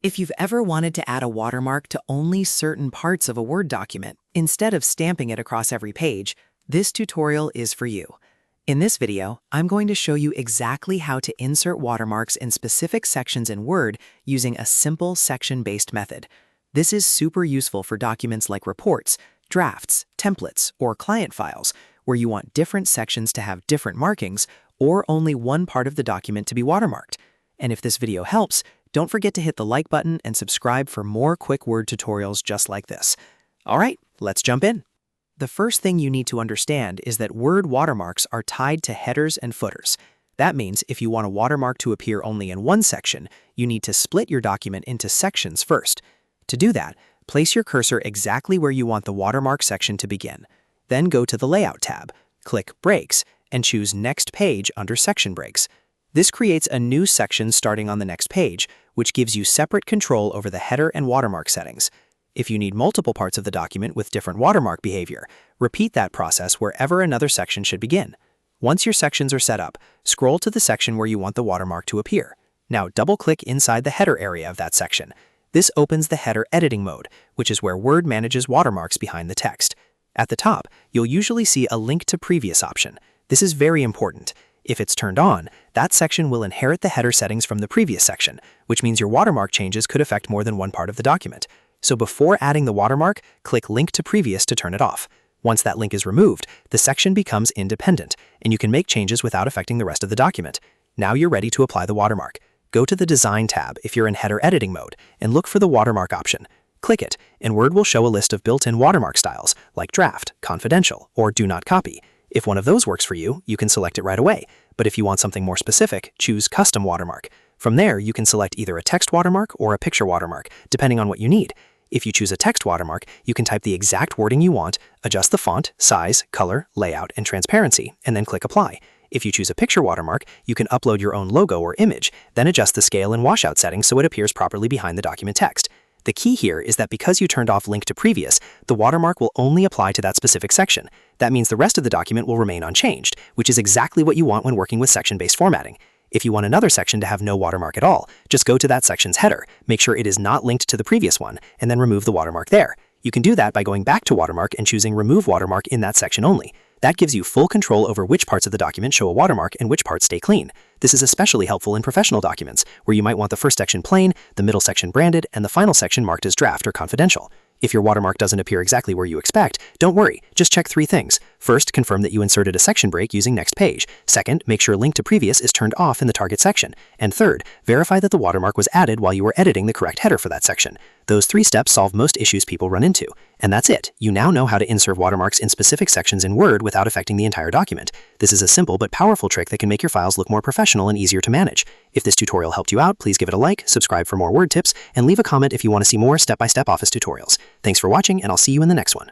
If you've ever wanted to add a watermark to only certain parts of a Word document, instead of stamping it across every page, this tutorial is for you. In this video, I'm going to show you exactly how to insert watermarks in specific sections in Word using a simple section-based method. This is super useful for documents like reports, drafts, templates, or client files, where you want different sections to have different markings or only one part of the document to be watermarked. And if this video helps, don't forget to hit the like button and subscribe for more quick Word tutorials just like this. All right, let's jump in. The first thing you need to understand is that Word watermarks are tied to headers and footers. That means if you want a watermark to appear only in one section, you need to split your document into sections first. To do that, place your cursor exactly where you want the watermark section to begin. Then go to the Layout tab, click Breaks, and choose Next Page under Section Breaks. This creates a new section starting on the next page, which gives you separate control over the header and watermark settings. If you need multiple parts of the document with different watermark behavior, repeat that process wherever another section should begin. Once your sections are set up, scroll to the section where you want the watermark to appear. Now double-click inside the header area of that section. This opens the header editing mode, which is where Word manages watermarks behind the text. At the top, you'll usually see a Link to Previous option. This is very important. If it's turned on, that section will inherit the header settings from the previous section, which means your watermark changes could affect more than one part of the document. So before adding the watermark, click Link to Previous to turn it off. Once that link is removed, the section becomes independent, and you can make changes without affecting the rest of the document. Now you're ready to apply the watermark. Go to the Design tab if you're in header editing mode, and look for the watermark option. Click it, and Word will show a list of built-in watermark styles, like Draft, Confidential, or Do Not Copy. If one of those works for you, you can select it right away. But if you want something more specific, choose Custom Watermark. From there, you can select either a text watermark or a picture watermark, depending on what you need. If you choose a text watermark, you can type the exact wording you want, adjust the font, size, color, layout, and transparency, and then click Apply. If you choose a picture watermark, you can upload your own logo or image, then adjust the scale and washout settings so it appears properly behind the document text. The key here is that because you turned off Link to Previous, the watermark will only apply to that specific section. That means the rest of the document will remain unchanged, which is exactly what you want when working with section-based formatting. If you want another section to have no watermark at all, just go to that section's header, make sure it is not linked to the previous one, and then remove the watermark there. You can do that by going back to Watermark and choosing Remove Watermark in that section only. That gives you full control over which parts of the document show a watermark and which parts stay clean. This is especially helpful in professional documents, where you might want the first section plain, the middle section branded, and the final section marked as draft or confidential. If your watermark doesn't appear exactly where you expect, don't worry, just check three things. First, confirm that you inserted a section break using Next Page. Second, make sure Link to Previous is turned off in the target section. And third, verify that the watermark was added while you were editing the correct header for that section. Those three steps solve most issues people run into. And that's it. You now know how to insert watermarks in specific sections in Word without affecting the entire document. This is a simple but powerful trick that can make your files look more professional and easier to manage. If this tutorial helped you out, please give it a like, subscribe for more Word tips, and leave a comment if you want to see more step-by-step Office tutorials. Thanks for watching, and I'll see you in the next one.